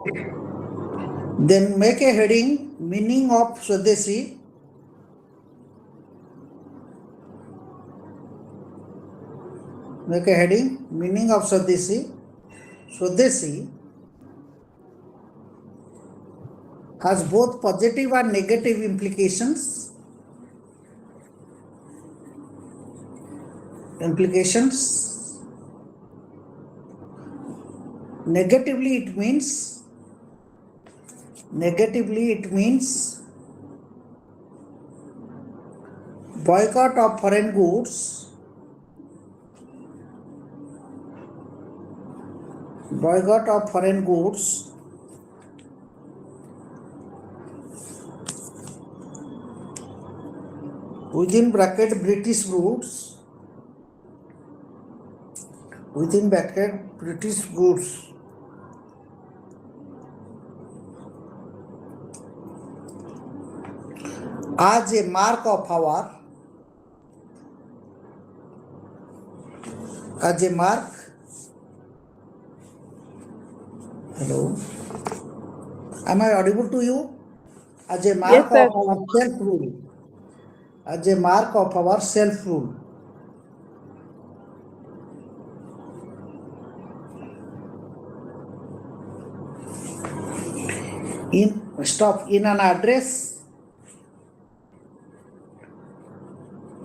Then make a heading meaning of Swadeshi. Make a heading meaning of Swadeshi. Swadeshi has both positive and negative implications. Negatively it means boycott of foreign goods, within bracket British goods, as a mark of our hello, am I audible to you? As a mark Yes, sir. of our self-rule. As a mark of our self-rule.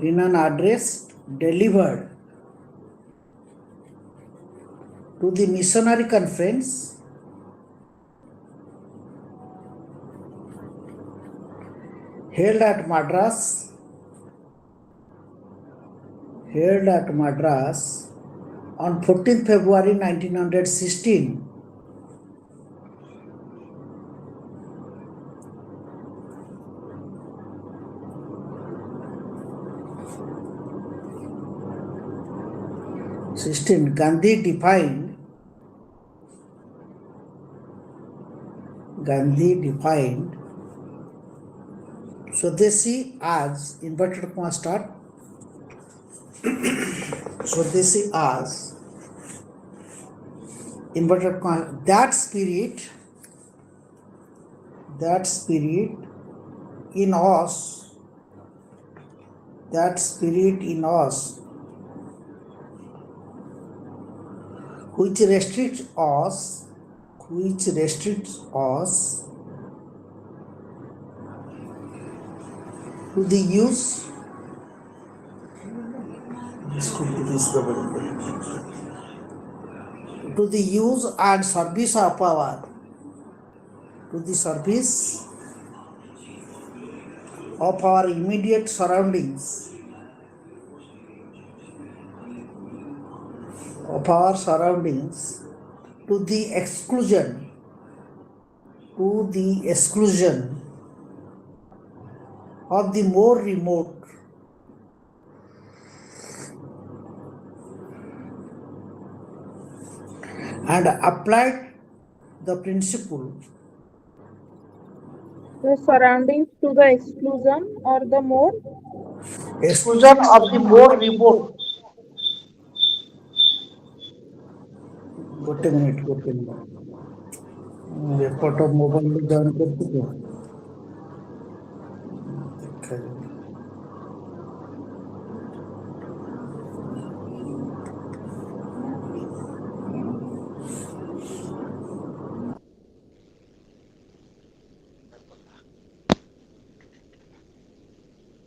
In an address delivered to the missionary conference held at Madras on 14th February 1916. Gandhi defined Swadeshi as inverted comma start. Swadeshi as inverted comma that spirit in us which restricts us to the use and service of our immediate surroundings, to the exclusion of the more remote and applied the principle The surroundings to the exclusion or the more exclusion of the more remote. Wait a minute. Report of mobile join करते क्या?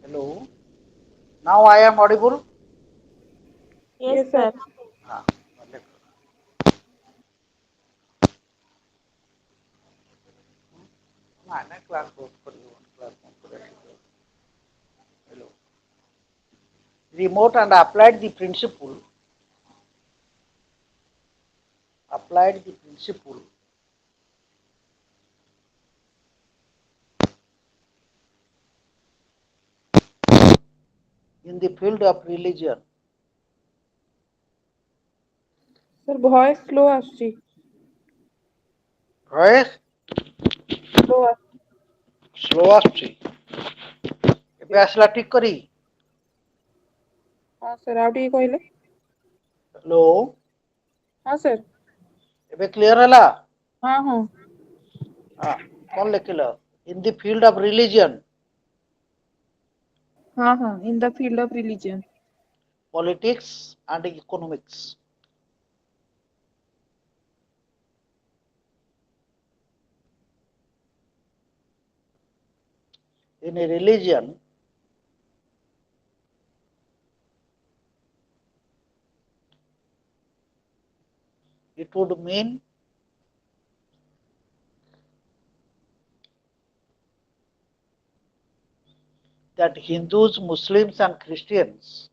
Hello. Now I am audible. Yes, sir. Hello. Remote and applied the principle in the field of religion. Sir, voice slow आସୁଛି. Voice Slow आସୁଛି. slow आସୁଛି. ଏବେ ଆସିଲା ଠିକ କରି? ହଁ sir, ଆଉ ଟିକେ କହିଲେ. Hello. ହଁ sir. ଏବେ କ୍ଲିୟର ହେଲା? ହଁ ହଁ. कौन लिखिल in the field of religion हाँ, in the field of religion. politics and economics. In a religion, it would mean that Hindus, Muslims and Christians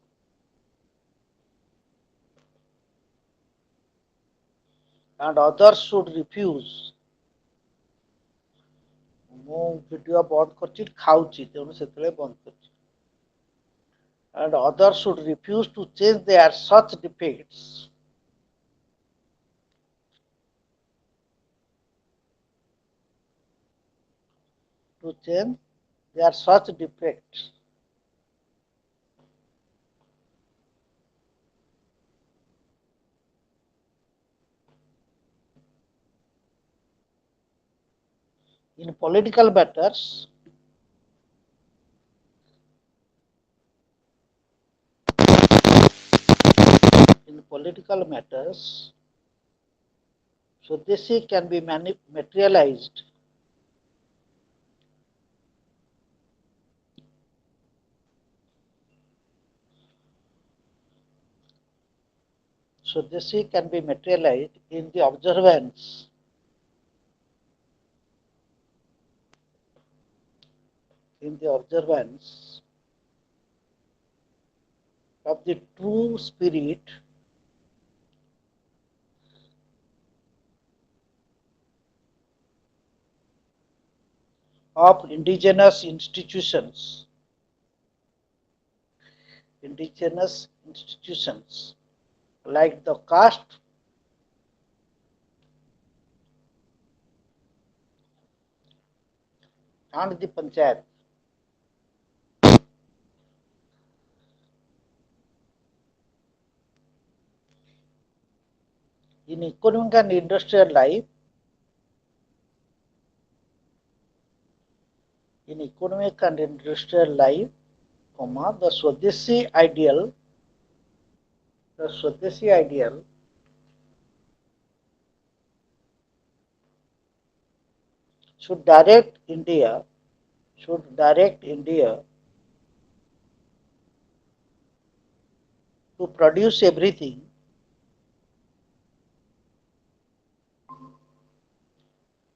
and others should refuse. ମୁଁ video ବନ୍ଦ କରିଛି ଖାଉଛି ତେଣୁ ସେତେବେଳେ ବନ୍ଦ କରିଛି and others should refuse to change their such defects to change their such defects in political matters. In political matters, Swadeshi can be materialized Swadeshi can be materialized in the observance of the true spirit of indigenous institutions like the caste and the panchayat. In economic and industrial life, the Swadeshi ideal should direct India to produce everything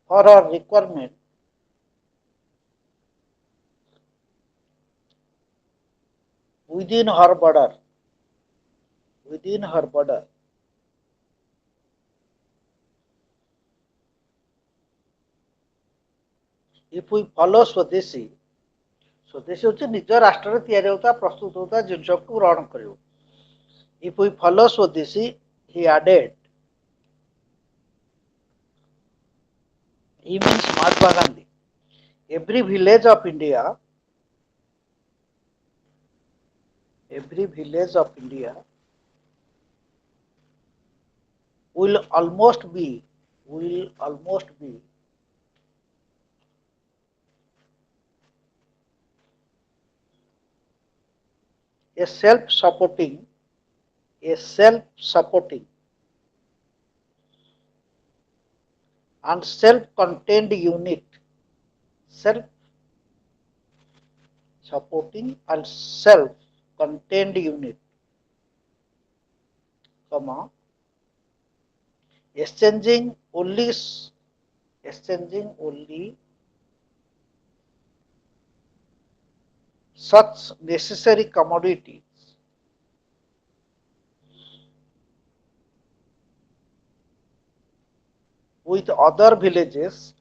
for our requirement within her border. If we follow Swadeshi ହେଉଛି ନିଜ ରାଷ୍ଟ୍ରରେ ତିଆରି ହେଉଥିବା ପ୍ରସ୍ତୁତ ହେଉଥିବା ଜିନିଷକୁ ଗ୍ରହଣ କରିବ. If we follow Swadeshi, he added, he means Mahatma Gandhi. Every village of India will almost be a self-supporting and self-contained unit, exchanging only such necessary commodities with other villages.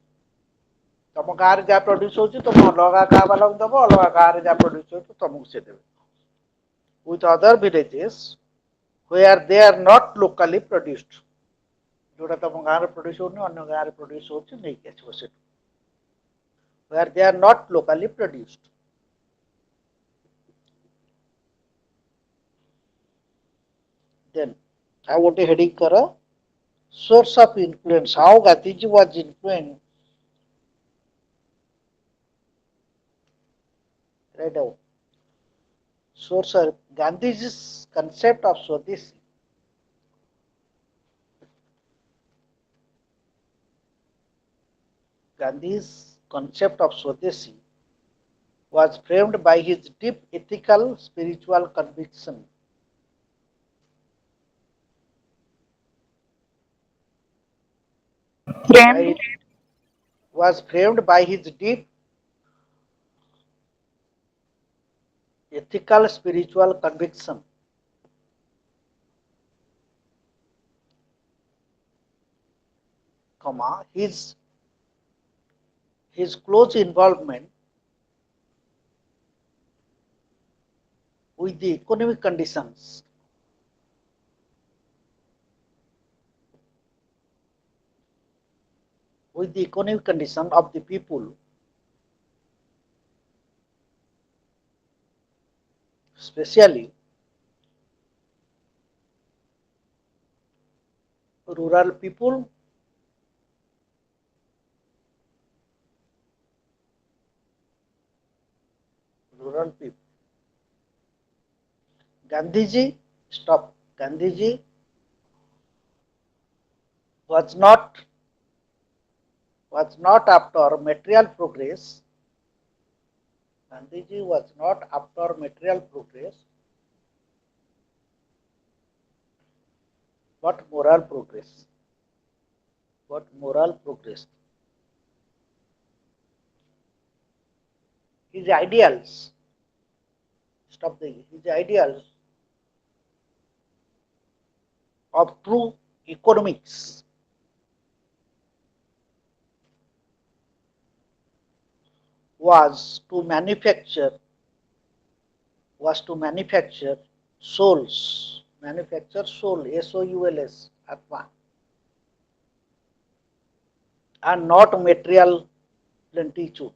ତମ ଗାଁରେ ଯାହା ପ୍ରଡ୍ୟୁସ୍ ହେଉଛି ତମ ଅଲଗା ଗାଁ ବାଲାଙ୍କୁ ଦେବ, ଅଲଗା ଗାଁରେ ଯାହା ପ୍ରଡ୍ୟୁସ୍ ହେଉଛି ତମକୁ ସେ ଦେବେ. With other villages where they are not locally produced. ଯୋଉଟା ତମ ଗାଁରେ ପ୍ରଡ୍ୟୁସ୍ ହଉନି ଅନ୍ୟ ଗାଁରେ ପ୍ରଡ୍ୟୁସ୍ ହଉଛି ନେଇକି ଆସିବ ସେଠୁ. Where they are not locally produced. Then ଆଉ ଗୋଟେ ହେଡିଂ କର, source of influence. How Gandhiji was influenced Write down. Source of Gandhiji's concept of Swadeshi. Gandhi's concept of Swadeshi was framed by his deep ethical spiritual conviction. Framed. Was framed by his deep ethical spiritual conviction, comma, his close involvement with the economic conditions of the people, especially rural people, rural people. Gandhiji, stop. Gandhiji was not after material progress. Gandhiji was not after material progress, but moral progress. But moral progress. His ideals, stop the his ideals of true economics was to manufacture souls, manufacture soul, souls, atma, and not material plenitude,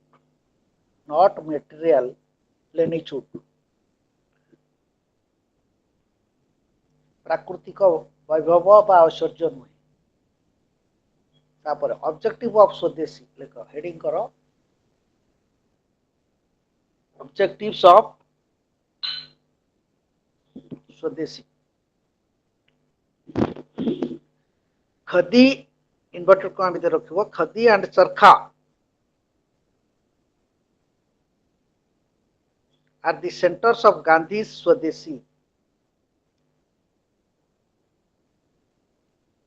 not material plenitude. ପ୍ରାକୃତିକ ବୈଭବ ବା ଐଶ୍ୱର୍ଯ୍ୟ ନୁହେଁ। ତାପରେ objective of ସ୍ୱଦେଶୀ ଲେଖ, heading କର, ଅବଜେକ୍ଟିଭ୍ସ of Swadeshi. Khadi ଇନଭର୍ଟେଡ comma ଭିତରେ ରଖିବ, khadi and charkha are the centers of Gandhi's Swadeshi.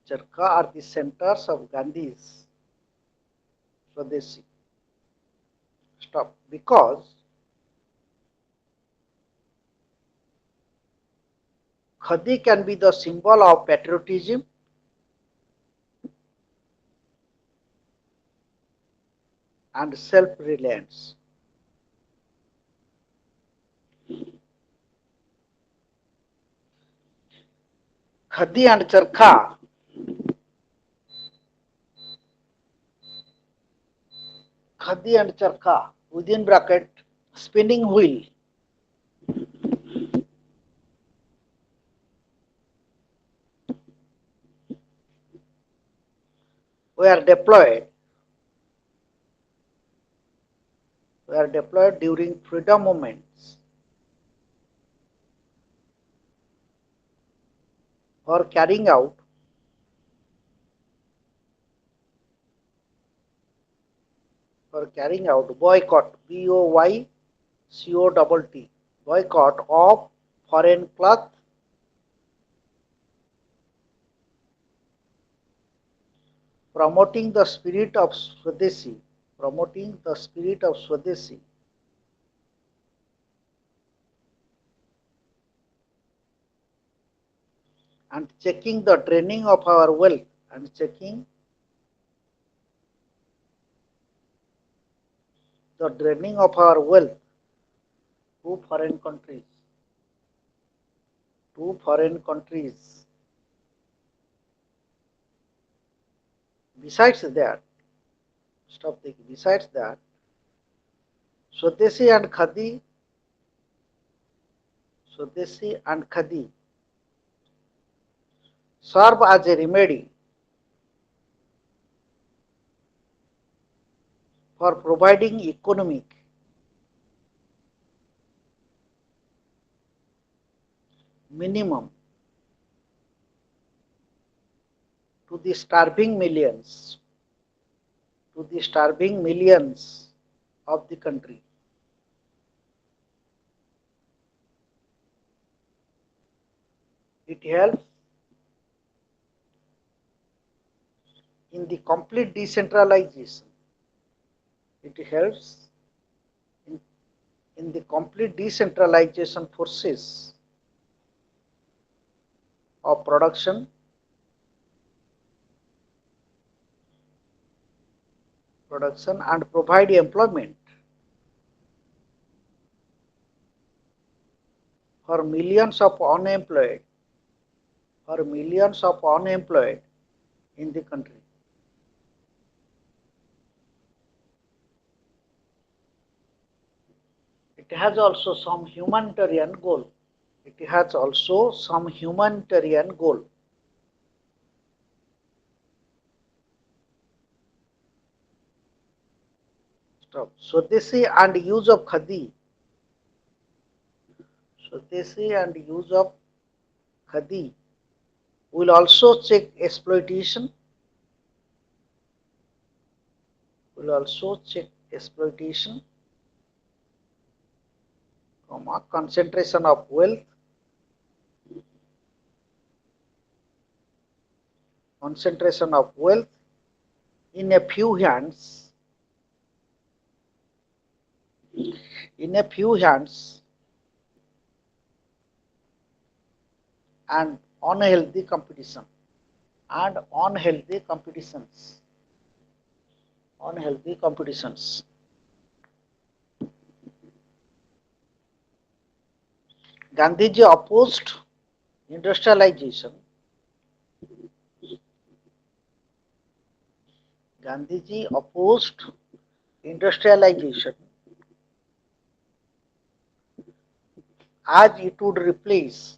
Charkha are the centers of Gandhi's Swadeshi. Stop. Because Khadi can be the symbol of patriotism and self-reliance. Khadi and Charkha within bracket spinning wheel were deployed during freedom movements for carrying out boycott, BOYCOTT, boycott of foreign cloth, promoting the spirit of Swadeshi, and checking the draining of our wealth, to foreign countries. Besides that, Swadeshi and Khadi serve as a remedy for providing economic minimum to the starving millions, of the country. It helps in the complete decentralization. It helps in, in the complete decentralization process of production and provide employment for millions of unemployed in the country. It has also some humanitarian goal. It has also some humanitarian goal. Stop. Swadeshi and use of khadi. Swadeshi and use of khadi will also check exploitation. Will also check exploitation, concentration of wealth, in a few hands, and unhealthy competition and unhealthy competitions. Gandhiji opposed industrialization. Gandhiji opposed industrialization as it would replace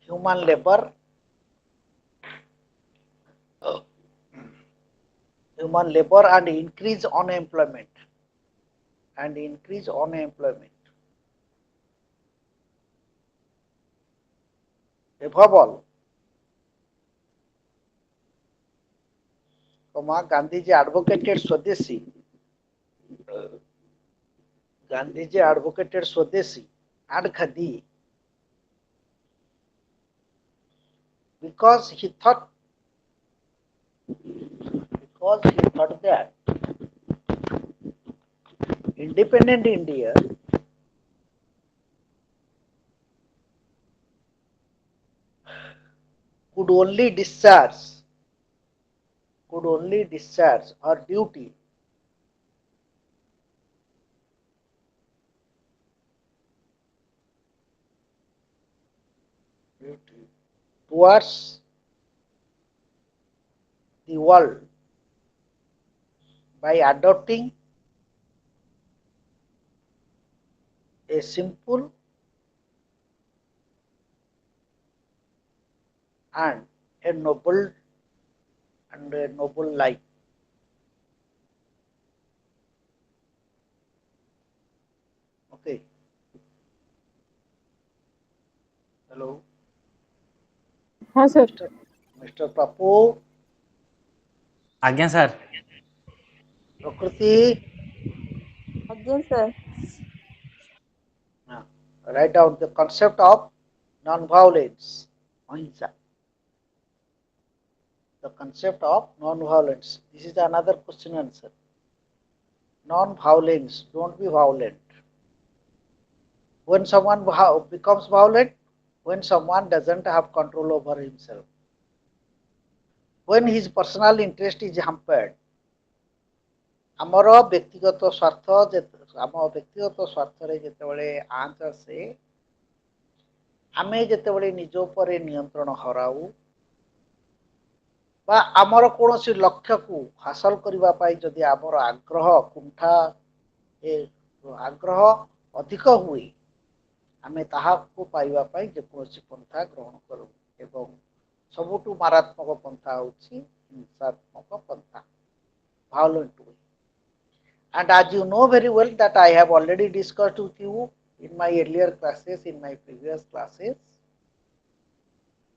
human labor and increase unemployment. Above all, Gandhiji advocated Swadeshi. And Khadi because he thought that independent India could only discharge her duty towards the world by adopting a simple and a noble life. Okay. Hello, हाँ sir. Mr. Papu, आज्ञा sir. Prakriti. Again sir. Write down the concept of non-violence. Ahimsa. The concept of non-violence. This is another question answer. Non-violence. Don't be violent. When someone becomes violent, when someone doesn't have control over himself, when his personal interest is hampered, ଆମର ବ୍ୟକ୍ତିଗତ ସ୍ୱାର୍ଥରେ ଯେତେବେଳେ ଆଞ୍ଚ ଆସେ, ଆମେ ଯେତେବେଳେ ନିଜ ଉପରେ ନିୟନ୍ତ୍ରଣ ହରାଉ ବା ଆମର କୌଣସି ଲକ୍ଷ୍ୟକୁ ହାସଲ କରିବା ପାଇଁ ଯଦି ଆମର ଆଗ୍ରହ ଅଧିକ ହୁଏ, ଆମେ ତାହାକୁ ପାଇବା ପାଇଁ ଯେକୌଣସି ପନ୍ଥା ଗ୍ରହଣ କରୁ ଏବଂ ସବୁଠୁ ମାରାତ୍ମକ ପନ୍ଥା ହେଉଛି ହିଂସାତ୍ମକ ପନ୍ଥା, violent we. And as you know very well that I have already discussed with you in my earlier classes, in my previous classes,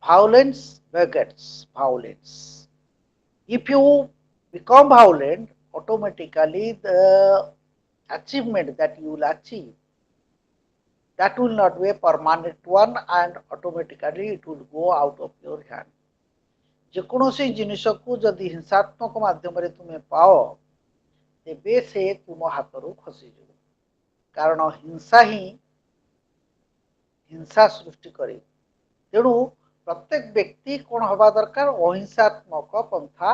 violence begets violence. If you become violent, automatically the achievement that you will achieve, that will not be a permanent one and automatically it will go out of your hand. ଯେକୌଣସି ଜିନିଷକୁ ଯଦି ହିଂସାତ୍ମକ ମାଧ୍ୟମରେ ତୁମେ ପାଅ ତେବେ ସେ ତୁମ ହାତରୁ ଖସିଯିବ, କାରଣ ହିଂସା ସୃଷ୍ଟି କରେ। ତେଣୁ ପ୍ରତ୍ୟେକ ବ୍ୟକ୍ତି କ'ଣ ହେବା ଦରକାର, ଅହିଂସାତ୍ମକ ପନ୍ଥା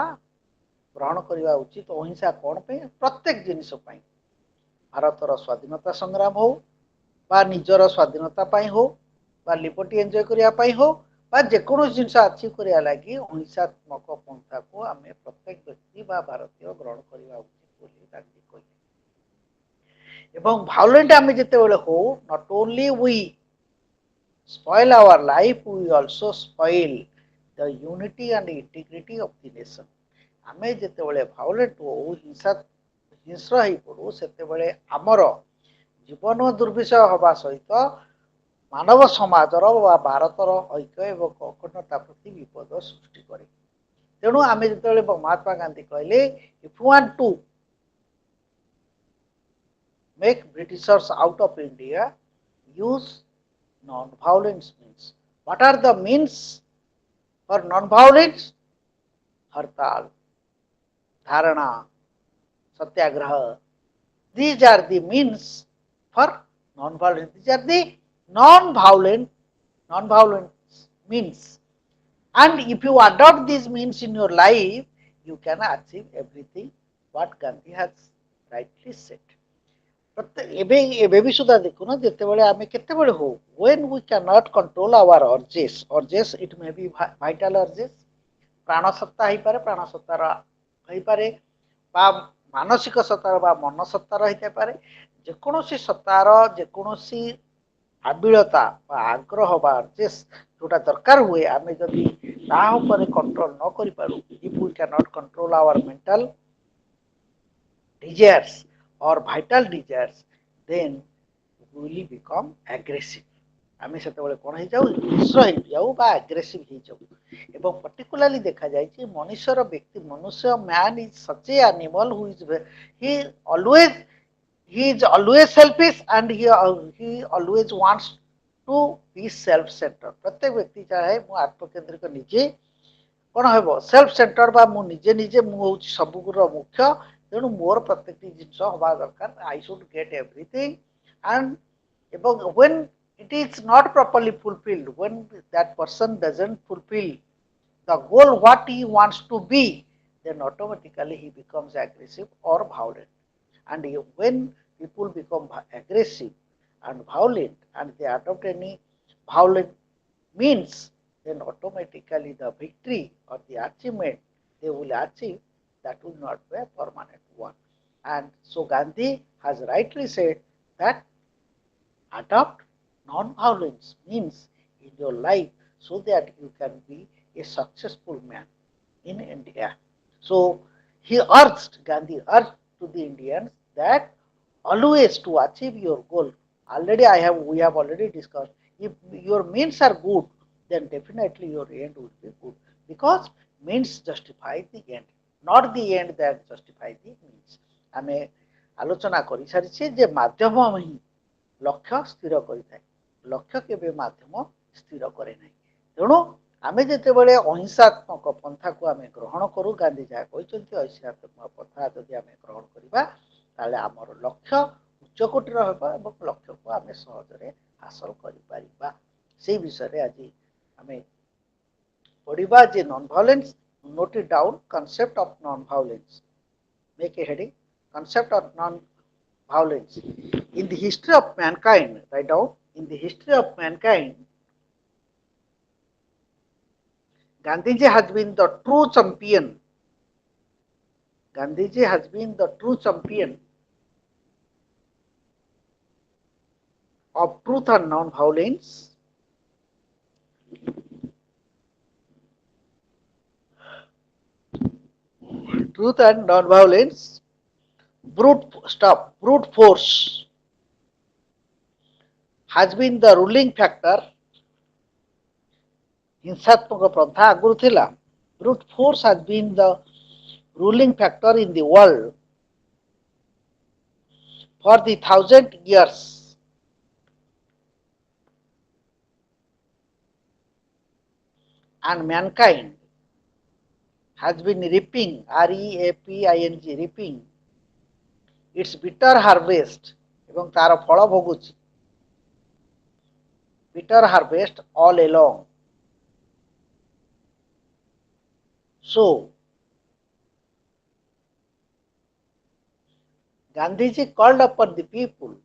ଗ୍ରହଣ କରିବା ଉଚିତ। ଅହିଂସା କ'ଣ ପାଇଁ? ପ୍ରତ୍ୟେକ ଜିନିଷ ପାଇଁ, ଭାରତର ସ୍ୱାଧୀନତା ସଂଗ୍ରାମ ହଉ ବା ନିଜର ସ୍ୱାଧୀନତା ପାଇଁ ହଉ ବା ଲିବର୍ଟି ଏନ୍ଜୟ କରିବା ପାଇଁ ହଉ ବା ଯେକୌଣସି ଜିନିଷ ଆଚିଭ୍ କରିବା ଲାଗି ଅହିଂସାତ୍ମକ ପନ୍ଥାକୁ ଆମେ ପ୍ରତ୍ୟେକ ବ୍ୟକ୍ତି ବା ଭାରତୀୟ ଗ୍ରହଣ କରିବା ଉଚିତ ବୋଲି ଗାନ୍ଧୀ କହିଲେ। ଏବଂ ଭାଓଲେଣ୍ଟ ଆମେ ଯେତେବେଳେ ହଉ, not only we spoil our life, we also spoil the unity and integrity of the nation. ଆମେ ଯେତେବେଳେ ଭାଓଲେଣ୍ଟ ହଉ, ହିଂସ୍ର ହେଇପଡ଼ୁ, ସେତେବେଳେ ଆମର ଜୀବନ ଦୁର୍ବିଷହ ହେବା ସହିତ ମାନବ ସମାଜର ବା ଭାରତର ଐକ୍ୟ ଏବଂ ଅଖଣ୍ଡତା ପ୍ରତି ବିପଦ ସୃଷ୍ଟି କରେ। ତେଣୁ ଆମେ ଯେତେବେଳେ ମହାତ୍ମା ଗାନ୍ଧୀ କହିଲେ, if you want to make Britishers out of India, use non-violence means. What are the means for non-violence? Hartal, Dharana, Satyagraha. These are the means for non-violence. These are the non-violent means. And if you adopt these means in your life, you can achieve everything what Gandhi has rightly said. ଏବେ ବି ସୁଦ୍ଧା ଦେଖୁନ, ଯେତେବେଳେ ଆମେ କେତେବେଳେ ହଉ, when we cannot control our urges, it may be vital urges, ପ୍ରାଣ ସତ୍ତା ହେଇପାରେ, ପ୍ରାଣ ସତ୍ତାର ହେଇପାରେ, ବା ମାନସିକ ସତ୍ତାର ବା ମନ ସତ୍ତାର ହେଇଥାଇପାରେ, ଯେକୌଣସି ସତ୍ତାର ଯେକୌଣସି ଆବିଳତା ବା ଆଗ୍ରହ ବା urges ଯୋଉଟା ଦରକାର ହୁଏ, ଆମେ ଯଦି ତାହା ଉପରେ କଣ୍ଟ୍ରୋଲ ନ କରିପାରୁ, if we cannot control our mental desires or vital desires, then we will become aggressive. ଆମେ ସେତେବେଳେ କ'ଣ ହେଇଯାଉ, ହିଂସ୍ର ହେଇଯାଉ ବା ଆଗ୍ରେସିଭ୍ ହେଇଯାଉ। ଏବଂ ପର୍ଟିକୁଲାରଲି ଦେଖାଯାଇଛି ମନୁଷ୍ୟ man is such A animal who is he is always selfish and he always wants to be self centered. ପ୍ରତ୍ୟେକ ବ୍ୟକ୍ତି ଚାହେଁ ମୁଁ ଆତ୍ମକେନ୍ଦ୍ରିକ ନିଜେ କ'ଣ ହେବ, ସେଲ୍ଫ ସେଣ୍ଟର୍ଡ ବା ମୁଁ ନିଜେ ମୁଁ ହେଉଛି ସବୁର ମୁଖ୍ୟ। ତେଣୁ ମୋର ପ୍ରତ୍ୟେକଟି ଜିନିଷ ହେବା ଦରକାର, I should get everything. And ଏବଂ when it is not properly fulfilled, when that person doesn't fulfill the goal what he wants to be, then automatically he becomes aggressive or violent. And when people become aggressive and violent and they adopt any violent means, then automatically the victory or the achievement they will achieve, that will not be a permanent one. And so Gandhi has rightly said that adopt non-violence means in your life so that you can be a successful man in India. So Gandhi urged to the Indians that always to achieve your goal. We have already discussed, if your means are good, then definitely your end will be good, because means justify the end, not the end that justify the means. ଆମେ ଆଲୋଚନା କରିସାରିଛେ ଯେ ମାଧ୍ୟମ ହିଁ ଲକ୍ଷ୍ୟ ସ୍ଥିର କରିଥାଏ, ଲକ୍ଷ୍ୟ କେବେ ମାଧ୍ୟମ ସ୍ଥିର କରେ ନାହିଁ। ତେଣୁ ଆମେ ଯେତେବେଳେ ଅହିଂସାତ୍ମକ ପନ୍ଥାକୁ ଆମେ ଗ୍ରହଣ କରୁ, ଗାନ୍ଧୀ ଯାହା କହିଛନ୍ତି, ଅହିଂସାତ୍ମକ ପନ୍ଥା ଯଦି ଆମେ ଗ୍ରହଣ କରିବା ତାହେଲେ ଆମର ଲକ୍ଷ୍ୟ ଉଚ୍ଚକୋଟୀର ହେବ ଏବଂ ଲକ୍ଷ୍ୟକୁ ଆମେ ସହଜରେ ହାସଲ କରିପାରିବା। ସେଇ ବିଷୟରେ ଆଜି ଆମେ ପଢ଼ିବା ଯେ non violence. Note it down, concept of non violence. Make a heading, concept of non-violence. In the history of mankind, write down, in the history of mankind, Gandhiji has been the true champion. Gandhiji has been the true champion of truth and non-violence. Truth and non-violence. brute force has been the ruling factor. हिंसात्मक प्रथा आगुरु थिला. Brute force has been the ruling factor in the world for the 1,000 years. And mankind has been reaping, R-E-A-P-I-N-G, reaping its bitter harvest এবং তার ফଳ ভোଗୁଛି. Bitter harvest all along. So, Gandhiji called upon the people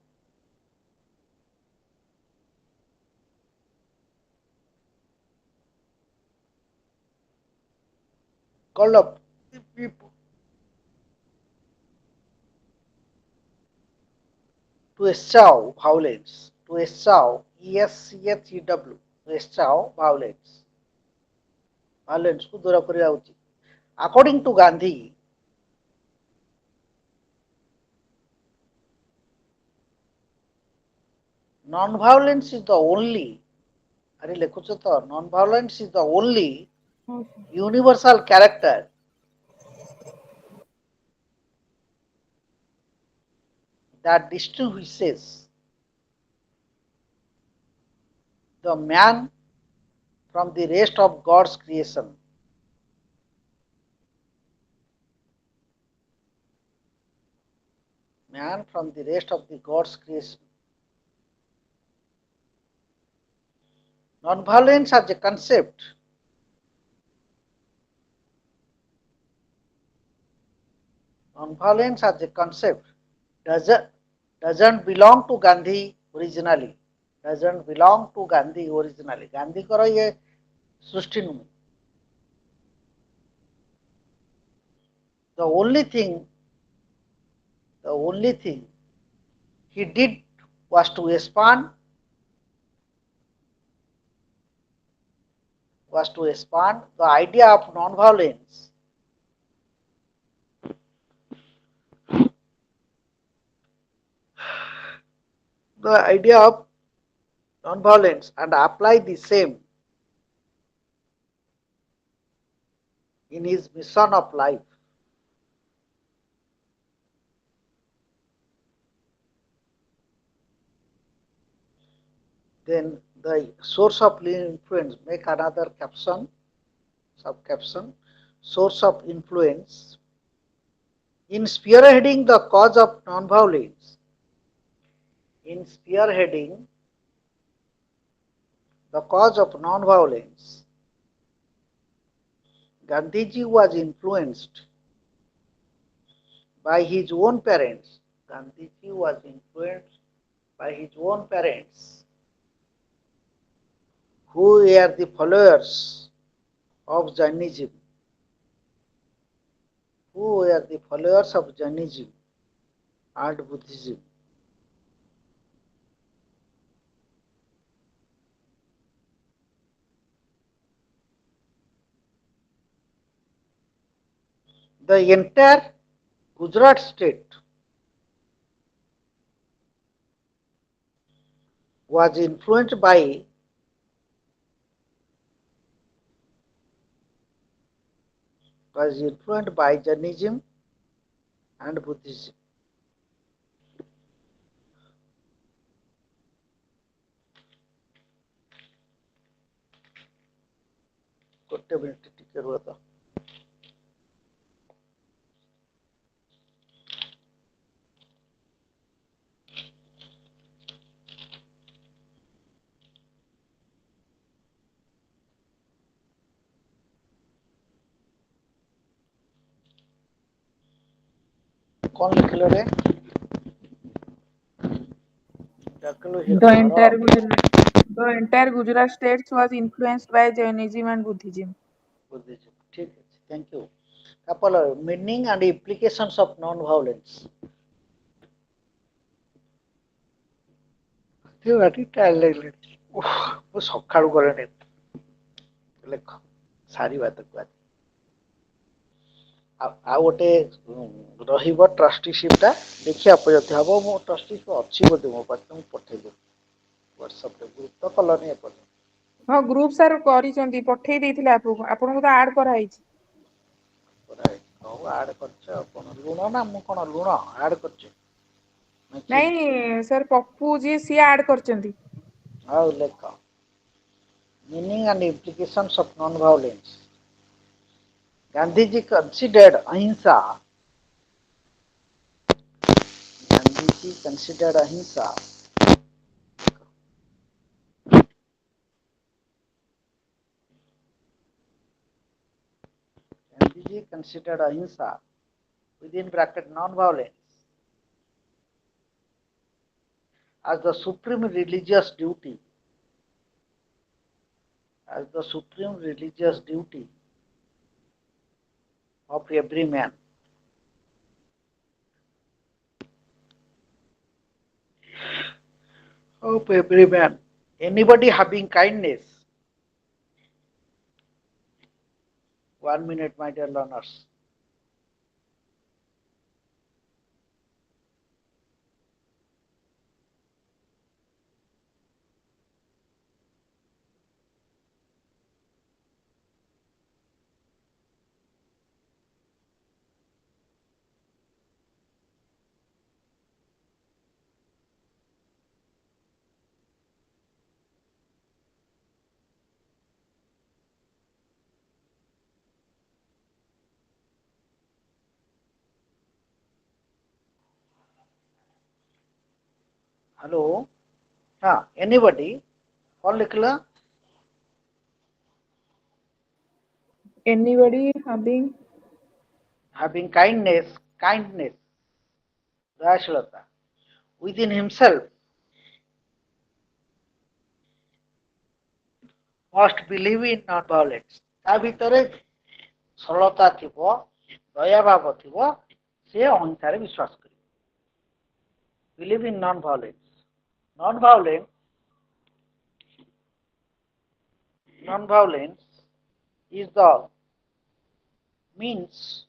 to eschew violence, to eschew ESCHEW, to eschew violence. Violence ku dura kariya uchi. According to Gandhi, non-violence is the only, अरे लेखुଛ ତ, non-violence is the only universal character that distinguishes the man from the rest of God's creation. Man from the rest of the God's creation. Non-violence as a concept doesn't belong to Gandhi originally. Doesn't belong to Gandhi originally. Gandhi करो ये सृष्टि नुमी. The only thing he did was to expand the idea of non-violence and apply the same in his mission of life. Then the source of influence, make another caption, sub-caption, source of influence in spearheading the cause of non-violence. In spearheading the cause of non-violence, Gandhiji was influenced by his own parents. Gandhiji was influenced by his own parents, who were the followers of Jainism. And Buddhism. The entire Gujarat state was influenced by Jainism and Buddhism. ଗୋଟେ minute ଟିକେ ରୁହ ତ. कौन लिखिलो रे? The entire Gujarat states was influenced by Jainism and Buddhism. ठीक है, thank you. Couple of meaning and implications of non-violence. ମୁଁ ସକାଳୁ କରେନି ଲେଖ ସାରିବା ତାକୁ. ଆଉ ଗୋଟେ ରହିବ ଟ୍ରଷ୍ଟିସିପ୍ଟା ଦେଖିବା ଯଦି ହେବ ମୁଁ ଟ୍ରଷ୍ଟିସିପ୍ ଅଛି ବୋଧେ ମୋ ପାଖରେ ମୁଁ ପଠେଇଦେବି ହ୍ୱାଟ୍ସଆପ୍ରେ ଗ୍ରୁପ୍ ତ କଲନି ଏପର୍ଯ୍ୟନ୍ତ। ହଁ ଗ୍ରୁପ ସାର୍ କରିଛନ୍ତି, ପଠେଇ ଦେଇଥିଲେ ଆପଣଙ୍କୁ ତ ଆଡ୍ କରାହେଇଛି। ହଉ ଆଡ୍ କରିଛ ଆଉ କଣ ଲୁଣ ନା ମୁଁ କଣ ଲୁଣ ଆଡ୍ କରିଛି? ନାଇଁ ସାର୍ ପପୁ ଯିଏ ସିଏ ଆଡ୍ କରିଛନ୍ତି। ହଉ ଲେଖ meaning and implications of non-violence. Gandhiji considered ahimsa. Gandhiji considered ahimsa. Gandhiji considered ahimsa within bracket non-violence as the supreme religious duty. As the supreme religious duty of every man. Of every man. Anybody having kindness. 1 minute, my dear learners. Hello? Anybody? कौन लिख ला? Anybody having kindness, Dayashilata, within himself must believe in non-violence. ତା ଭିତରେ ସରଳତା ଥିବ, ଦୟାଭାବ ଥିବ, ସେ ଅହିଂସାରେ ବିଶ୍ୱାସ କରିବ. Believe in non-violence. Non-violence is the means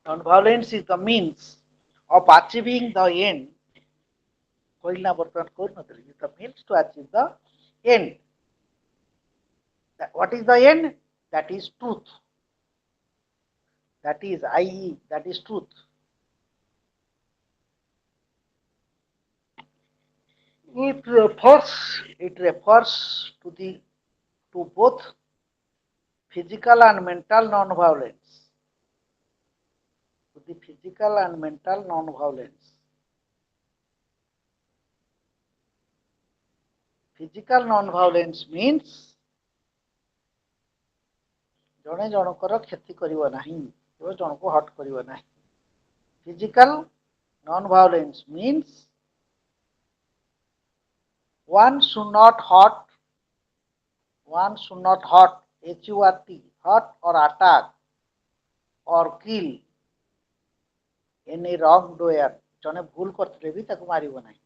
non-violence is the means of achieving the end. The means to achieve the end. What is the end? That is truth. That is i.e. that is truth. It refers to both physical and mental non-violence. To the physical and mental non-violence. Physical non-violence means ଜଣେ ଜଣଙ୍କର କ୍ଷତି କରିବ ନାହିଁ, ଜଣକୁ hurt କରିବ ନାହିଁ. Physical non-violence means one should not hurt, H-U-R-T, hurt or attack or kill any wrongdoer. ଜଣେ ଭୁଲ କରିଥିଲେ ବି ତାକୁ ମାରିବ ନାହିଁ.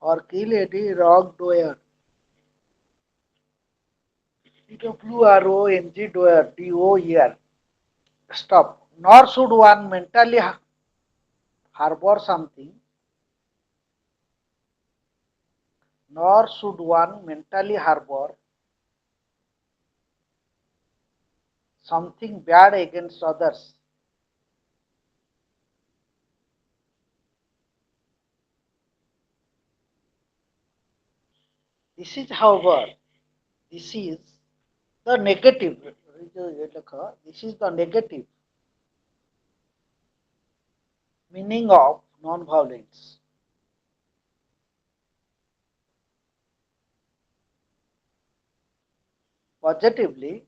Or kill any wrongdoer. W-R-O-N-G doer, D-O-E-R. Stop. Nor should one mentally harbor something. Nor should one mentally harbor something bad against others. This is, however, this is the negative. This is the negative meaning of non-violence. Positively,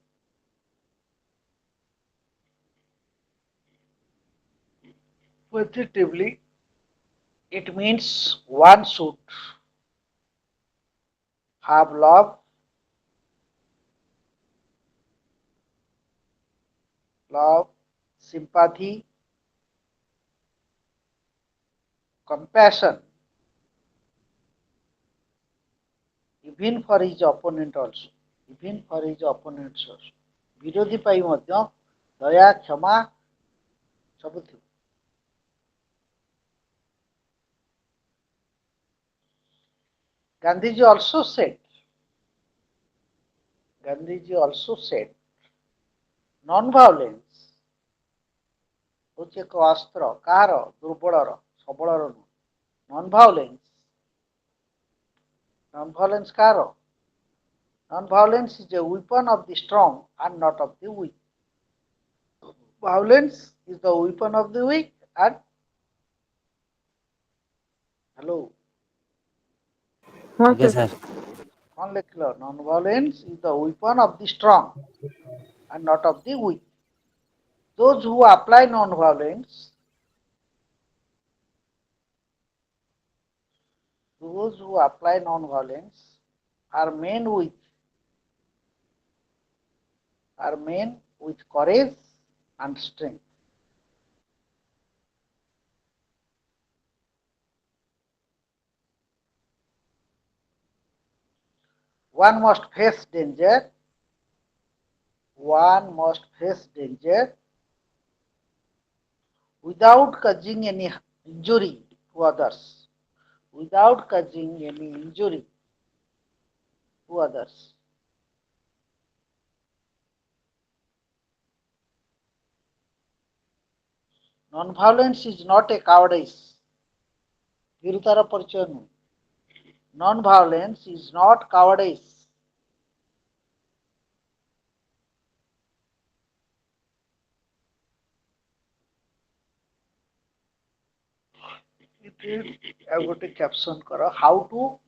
it means one should have love, sympathy, compassion even for his opponent also, even for his opponents also. विरोधी पाई मध्य दया क्षमा सब थिब. Gandhiji also said, non-violence होची एक अस्त्र कार दुर्बलर सबलर non-violence कार non-violence is a weapon of the strong and not of the weak. Violence is the weapon of the weak and hello हाँ ଆଜ୍ଞା sir sir non-violence is the weapon of the strong and not of the weak. Those who apply non-violence are men with courage and strength. One must face danger without causing any injury to others. Non-violence is not a cowardice. वीरतार परिचय नुह. Non-violence is not cowardice. I got a caption kara how to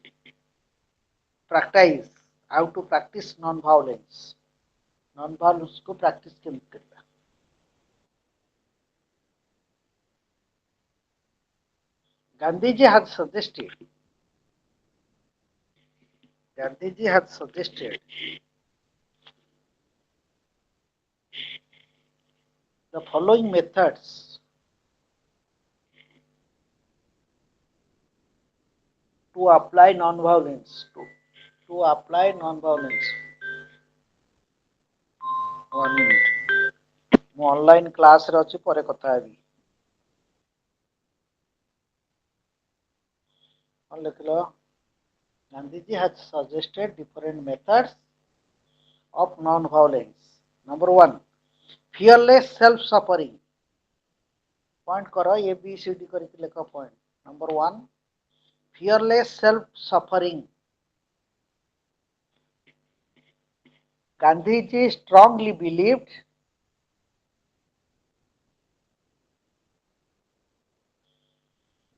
practice non-violence. Non-violence को practice केमती करबा. Gandhiji had suggested the following methods to apply non-violence. One minute. ମୁଁ online class ରେ ଅଛି ପରେ କଥା ହେବି. लिखलो Gandhiji has suggested different methods of non-violence. Number 1, fearless self-suffering. Point करो A B C D करके लिखो point. Number 1, fearless self-suffering. Gandhiji strongly believed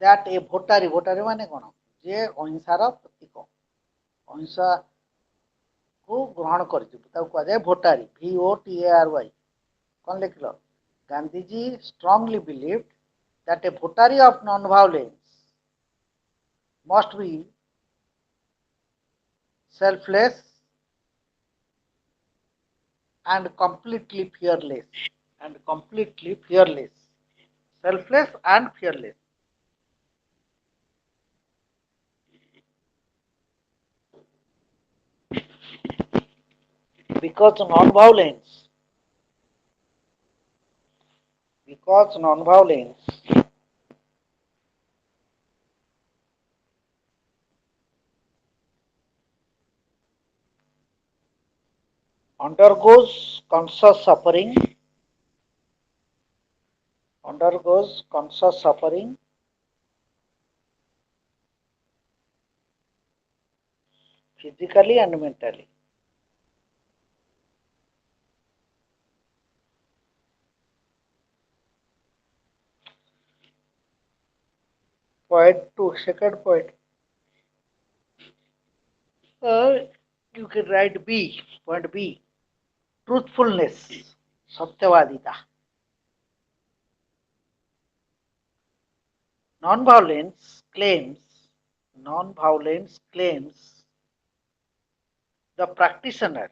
that a भोटारी माने कौन जे अहिंसार प्रतीक अहिंसा को ग्रहण कर भोटारी VOTARY कौन लिख लो Gandhiji strongly believed that a votary of non-violence must be selfless and completely fearless. Selfless and fearless. Because non-violence undergoes conscious suffering, physically and mentally. Point 2, second point. You can write B. Point B. Truthfulness, satyavadita. Non-violence claims the practitioner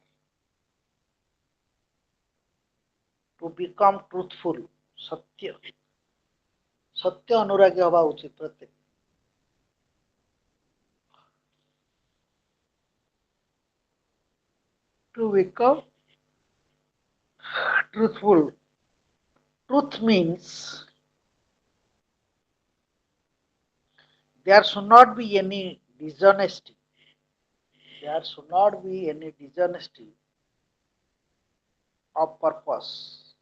to become truthful. सत्य अनुरागी हवा उचित प्रत्येक. to become truthful. Truth means there should not be any dishonesty. There should not be any dishonesty of purpose.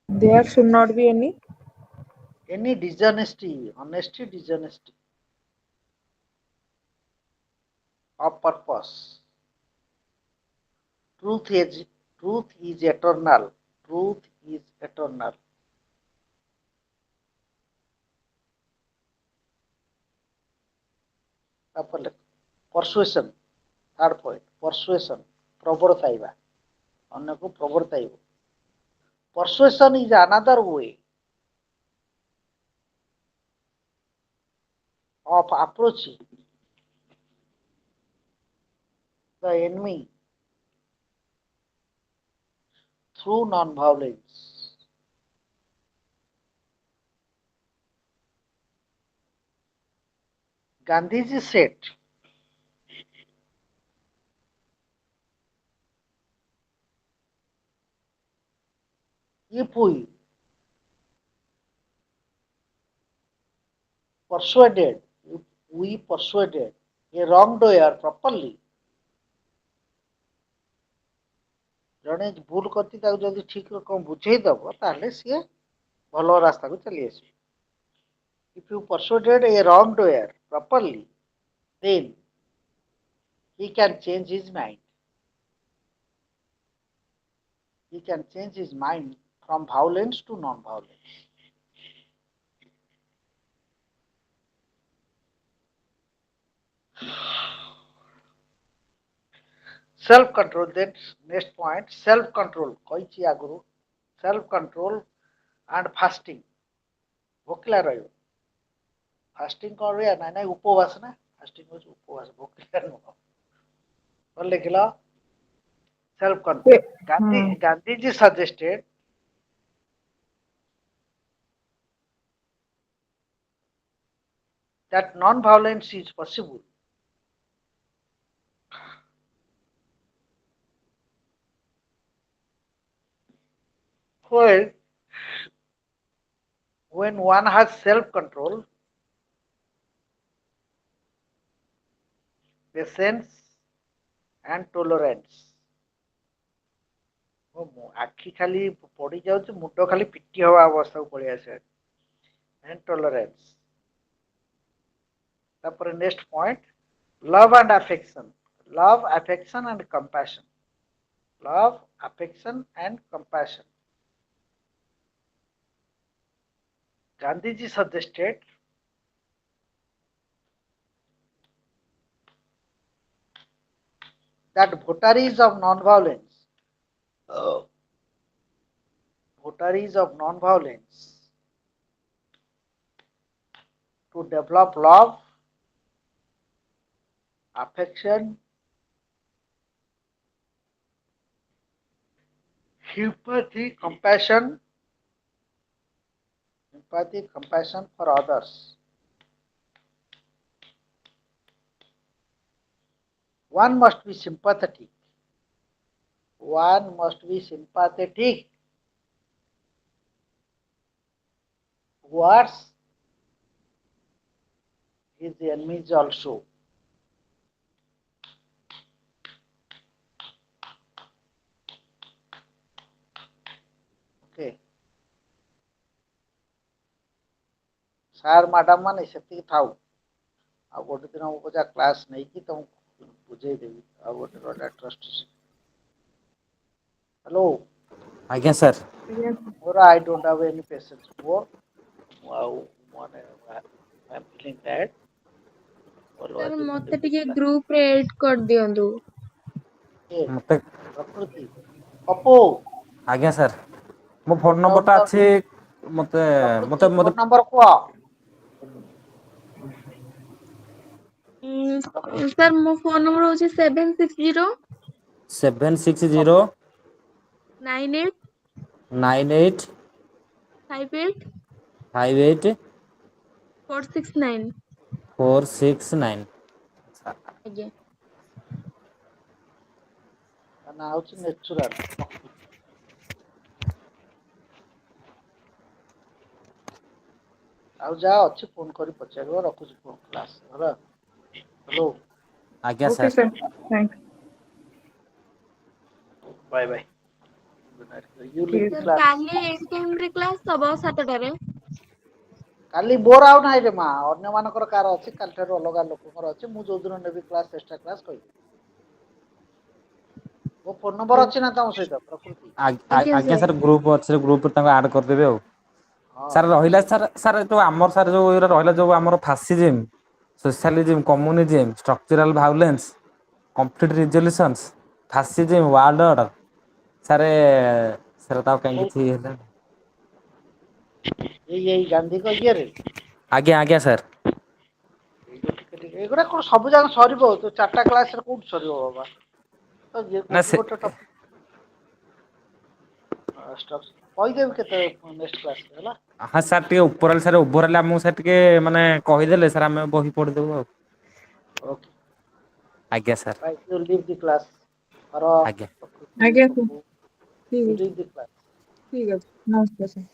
There should not be any. Any dishonesty, honesty, dishonesty of purpose. Truth is truth is eternal. Truth is eternal. ତାପରେ persuasion, third point, persuasion, ପ୍ରବର୍ତ୍ତାଇବା, ଅନ୍ୟକୁ ପ୍ରବର୍ତ୍ତାଇବ. Persuasion is another way of approaching the enemy through non-violence. Gandhiji said, if we persuaded a wrongdoer properly, ଜଣେ ଭୁଲ କରିଛି ତାକୁ ଯଦି ଠିକ ରକମ ବୁଝେଇଦବ ତାହେଲେ ସିଏ ଭଲ ରାସ୍ତାକୁ ଚାଲି ଆସିବ. If you persuaded a wrongdoer properly, then he can change his mind. He can change his mind from violence to non-violence. Self-control, then next point, self-control. କହିଛି ଆଗରୁ, self-control and fasting. ଭୋକିଲା ରହିବ. Fasting କଣ ରହିବା? ନାଇଁ ନାଇଁ ଉପବାସ ନା. Fasting ହେଉଛି ଉପବାସ, ଭୋକିଲା ନୁହଁ. କଣ ଲେଖିଲ? Self-control. Gandhiji suggested that non-violence is possible when one has self-control, patience and tolerance. ଆଖି ଖାଲି ପଡି ଯାଉଛି, ମୁଣ୍ଡ ଖାଲି ପିଟି ହବା ଅବସ୍ଥାକୁ ପଳେଇ ଆସେ. And tolerance. ତାପରେ next point, love and affection. Love, affection and compassion. Love, affection and compassion. Gandhiji suggested that votaries of non-violence to develop love, affection, empathy, compassion for others. One must be sympathetic. One must be sympathetic towards his enemies also. Okay. Sir madam ମାନେ ସେତିକି ଥାଉ. ଆଉ ଗୋଟେ ଦିନ ମୁଁ ପୂଜା class ନେଇକି ତମକୁ ବୁଝେଇଦେବି. ଆଉ ଗୋଟେ ରହିଲା ଟ୍ରଷ୍ଟ. ହ୍ୟାଲୋ. ଆଜ୍ଞା ସାର୍. ମୋର I don't have any patience more. ଆଉ ମାନେ I'm feeling tired. ସାର୍ ମତେ ଟିକେ ଗ୍ରୁପରେ ଏଡ୍ କରିଦିଅନ୍ତୁ. ମତେ ପ୍ରକୃତି ପପୁ. ଆଜ୍ଞା ସାର୍. ମୋ ଫୋନ ନମ୍ବରଟା ଅଛି. ମତେ ମତେ ଫୋନ ନମ୍ବର କୁହ. ସାର୍ ମୋ ଫୋନ ନମ୍ବର ହଉଛି 760 760 98 98 58 58 469. 469. ଆଜ୍ଞା. ନା ହଉଛି ନେଚୁରାଲ। ଆଉ ଯାହା ଅଛି ଫୋନ କରି ପଚାରିବ ରଖୁଛି ଫୋନ କ୍ଲାସ ହେଲା। ହ୍ୟାଲୋ। ଆଜ୍ଞା okay sir. Sir thank bye bye. Good night you leave you. ଦି ସାର୍ କ୍ଲାସ। କାଲି ଏଇ ଟାଇମରେ କ୍ଲାସ ହବ 7ଟାରେ? କାଲି ମୋର ଆଉ ନାହିଁ ରେ ମା ଅନ୍ୟ ମାନଙ୍କର କାର ଅଛି କାଲି ଠାରୁ ଅଲଗା ଲୋକଙ୍କର ଅଛି ମୁଁ ଯୋଉଦିନ ନେବି କ୍ଲାସ ଏକ୍ସଟ୍ରା କ୍ଲାସ କହିବି। ମୋ ଫୋନ ନମ୍ବର ଅଛି ନା ତମ ସହିତ ପ୍ରକୃତି? ଆଜ୍ଞା ସାର୍ ଗ୍ରୁପ ଅଛି ଗ୍ରୁପରେ ତାଙ୍କୁ ଆଡ କରିଦେବେ ଆଉ। ହଁ ସାର୍ ରହିଲା ସେଇ ସାର୍ ଯୋଉ ଆମର ସାର୍ ଯୋଉ ରହିଲା ଯୋଉ ଆମର fascism socialism communism structural violence conflict resolutions fascism world order ସାରେ ସେରା ତ ଆଉ କାଇଁ କୋଉ କିଛି ହେଲାନି। ଏଇ ଗାନ୍ଧୀଙ୍କ ଇଏରେ ଆଜ୍ଞା ସାର୍। ଏଇଗୁଡା କଣ ସବୁ ଯାକ ସରିବ ତୁ 4ଟା କ୍ଲାସରେ କୋଉଠି ସରିବ ବାବା। ତ ଯେ ନା ଗୋଟେ ସେ ଗୋଟେ କହିଦେବି କେତେବେଳେ ନେକ୍ସଟ କ୍ଲାସରେ ହେଲା। ହଁ ସାର୍ ଟିକେ ଉପର ସାର୍ ଓଭରାଲି ଆମକୁ ସାର୍ ଟିକେ ମାନେ କହିଦେଲେ ସାର୍ ଆମେ ବହି ପଢିଦେବୁ ଆଉ। ଓକେ। ଆଜ୍ଞା sir. Bye you leave the class. କର ଆଜ୍ଞା ପ୍ରକୃତି ଆଜ୍ଞା ସାର୍ ସବୁ ଠିକ ୟୁ ଅଛି ଲିଭ୍ ଦି କ୍ଲାସ। ଠିକ ଅଛି ନମସ୍କାର ସାର୍।